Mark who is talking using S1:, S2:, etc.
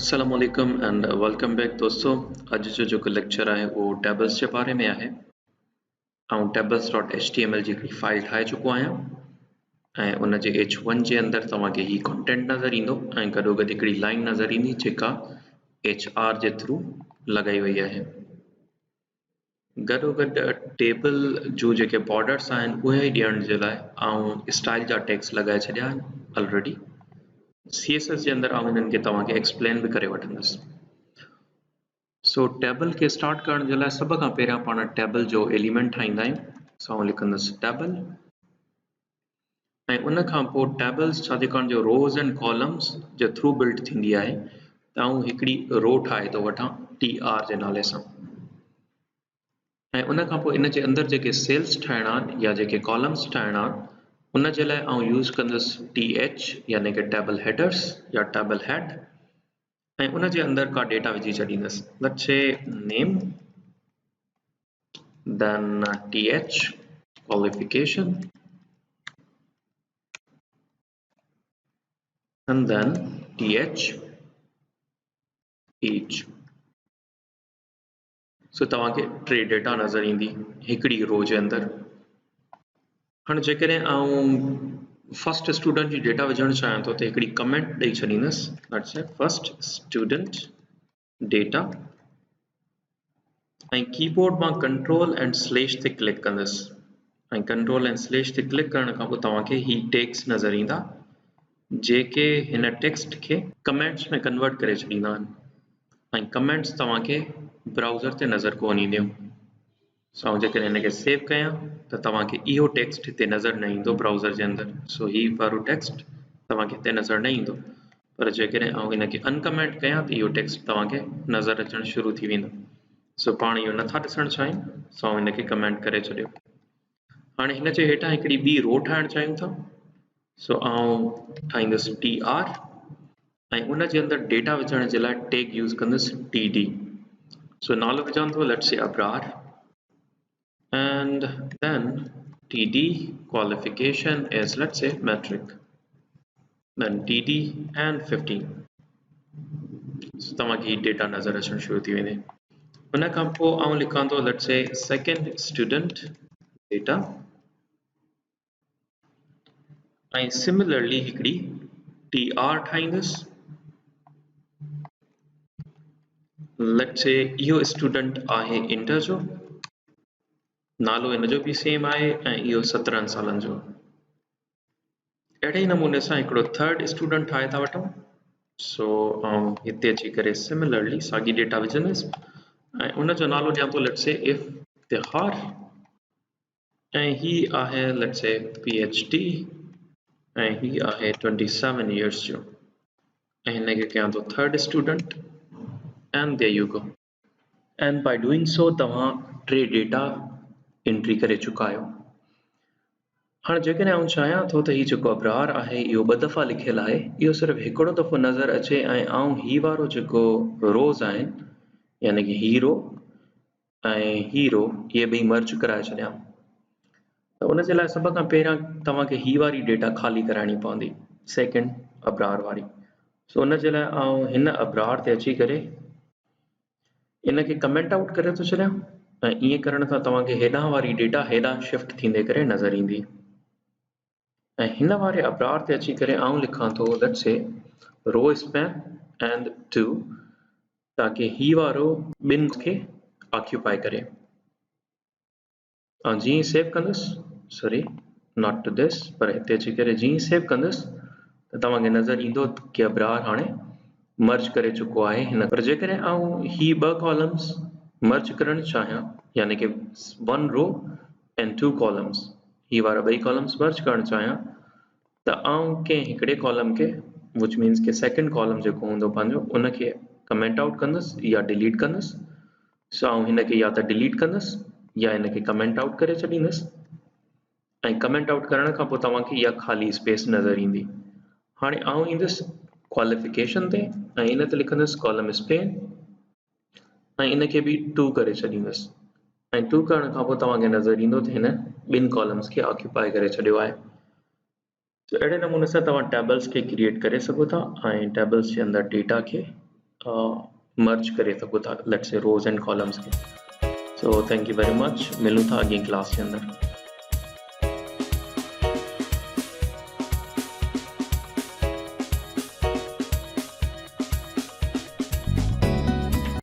S1: अस्सलामुअलैकुम and welcome back दोस्तों। अज जो लेक्चर है वो टेबल्स के बारे में है। tables.html जी फाइल ठाहे चुको आहियां उन जे h1 जे अंदर तव्हांखे ही कंटेंट नज़र ईंदो ऐं गॾोगॾु हिकिड़ी लाइन नज़र ईंदी जेका HR जे थ्रू लगाई वई आहे। गॾोगॾु टेबल जो जेके बॉर्डर्स आहिनि उहे ॾियण जे लाइ स्टाइल जा टैग्स लगाए छॾिया आहिनि ऑलरेडी। CSS जे अंदर इन्हनि खे तव्हांखे एक्सप्लेन भी करे वठंदुसि। सो टेबल के स्टार्ट करण जे लाइ सब खां पहिरियां पाण टेबल जो एलिमेंट ठाहींदा आहियूं। सो लिखंदुसि टेबल ऐं उन खां पोइ टेबल्स छाकाणि जो रोज़ एंड कॉलम्स जे थ्रू बिल्ड थींदी आहे त हिकिड़ी रो ठाहे थो वठां TR जे नाले सां ऐं उन खां पोइ इन जे अंदर जेके सेल्स ठाहिणा आहिनि या जेके कॉलम्स ठाहिणा आहिनि उन जे लाइ यूज़ कंदुसि TH यानी कि टेबल हेडर्स या टेबल हेड ऐं उन जे अंदर का डेटा विझी छॾींदुसि। Let's say name then TH qualification and then TH each। सो तव्हांखे टे डेटा नज़र ईंदी हिकिड़ी रो जे अंदर। हाणे जेकॾहिं फर्स्ट स्टूडेंट जी डेटा विझणु चाहियां थो त हिकिड़ी कमेंट ॾेई छॾींदुसि। Let's say first student data ऐं कीबोर्ड मां कंट्रोल एंड स्लैश ते क्लिक कंदुसि ऐं कंट्रोल एंड स्लैश ते क्लिक करण खां पोइ तव्हांखे ही टैग्स नज़र ईंदा जेके हिन टेक्स्ट खे कमेंट्स में कन्वर्ट करे छॾींदा आहिनि ऐं कमेंट्स तव्हांखे ब्राउज़र ते नज़र कोन ईंदियूं। सो जेकॾहिं हिन खे सेव कयां त तव्हांखे इहो टेक्स्ट हिते नज़र न ईंदो ब्राउज़र जे अंदर। सो ही वारो टेक्स्ट तव्हांखे हिते नज़र न ईंदो, पर जेकॾहिं हिन खे अनकमेंट कयां त इहो टेक्स्ट तव्हांखे नज़र अचणु शुरू थी वेंदो। सो पाण इहो नथा ॾिसणु चाहियूं, सो हिन खे कमेंट करे छॾियो। हाणे हिन जे हेठां हिकिड़ी ॿी रो ठाहिणु चाहियूं था। सो ठाहींदुसि TR ऐं उन जे अंदर डेटा विझण जे लाइ टैग यूज़ कंदुसि TD। सो नालो विझां थो let's say Abrar and then TD qualification is let's say metric, then TD and 15। सो तव्हांखे डेटा नज़र अचणु शुरू थी वेंदे। उन खां पोइ लिखां थो let's say second student data ऐं सिमिलरली हिकिड़ी TR ठाहींदुसि। लेट्स से इहो स्टूडेंट आहे इंटर जो, नालो इन जो भी सेम आहे ऐं इहो 17 सालनि जो। अहिड़े ई नमूने सां हिकिड़ो थर्ड स्टूडेंट ठाहे था वठूं। सो हिते अची करे सिमिलरली साॻी डेटा विझंदुसि ऐं उन जो नालो ॾियां थो लेट्स से इफ्तिखार ऐं ही आहे लेट्स से PhD ऐं ही आहे 27 इयर्स जो ऐं हिन खे कयां थो third student and there you go. And by doing so तव्हां टे डेटा एंट्री करे चुका आहियो। हाणे जेकॾहिं आउं चाहियां थो त हीउ जेको अबरार आहे इहो 2 दफ़ा लिखियलु आहे, इहो सिर्फ़ु हिकिड़ो दफ़ो नज़र अचे ऐं ही वारो जेको रोज़ आहिनि यानी कि हीरो ऐं हीरो इहे ॿई मर्ज कराए छॾियां त उन जे लाइ सभ खां पहिरियां तव्हांखे ही वारी डेटा ख़ाली कराइणी पवंदी, सेकेंड अबरार वारी। सो उन जे लाइ हिन अबरार ते अची करे इन खे कमेंट आउट करे थो छॾियां ऐं ईअं करण सां तव्हांखे हेॾां वारी डेटा हेॾां शिफ्ट थींदे करे नज़र ईंदी ऐं हिन वारे अबरार ते अची करे लिखां थो let's say row span and 2 ताकि ही वारो ॿिनि खे ऑक्यूपाई करे। ऐं जीअं सेव कंदुसि, सॉरी नॉट टू दिस, पर हिते अची करे जीअं सेव कंदुसि त तव्हांखे नज़र ईंदो कि अबरार हाणे मर्ज करे चुको आहे हिन। पर जेकॾहिं ही 2 कॉलम्स मर्ज करणु चाहियां यानी कि 1 रो एंड 2 कॉलम्स, ही वारा 2 कॉलम्स मर्ज करणु चाहियां त कंहिं हिकिड़े कॉलम खे विच मीन्स कि सेकेंड कॉलम जेको हूंदो पंहिंजो उन खे कमेंट आउट कंदुसि या डिलीट कंदुसि। सो हिन खे या त डिलीट कंदुसि या इन खे कमेंट आउट करे छॾींदुसि ऐं कमेंट आउट करण खां पोइ तव्हांखे इहा ख़ाली स्पेस नज़र ईंदी। हाणे ईंदुसि क्वालिफिकेशन ते ऐं इन ते लिखंदुसि कॉलम स्पेन ऐं इन खे बि 2 करे छॾींदुसि ऐं 2 करण खां पोइ तव्हांखे नज़र ईंदो त हिन 2 कॉलम्स खे ऑक्यूपाई करे छॾियो आहे। तो अहिड़े नमूने सां तव्हां टेबल्स खे क्रिएट करे सघो था ऐं टेबल्स जे अंदर डेटा खे मर्ज करे सघो था, let's say rose and columns खे। So thank you very much, मिलूं था अॻी क्लास जे अंदरि।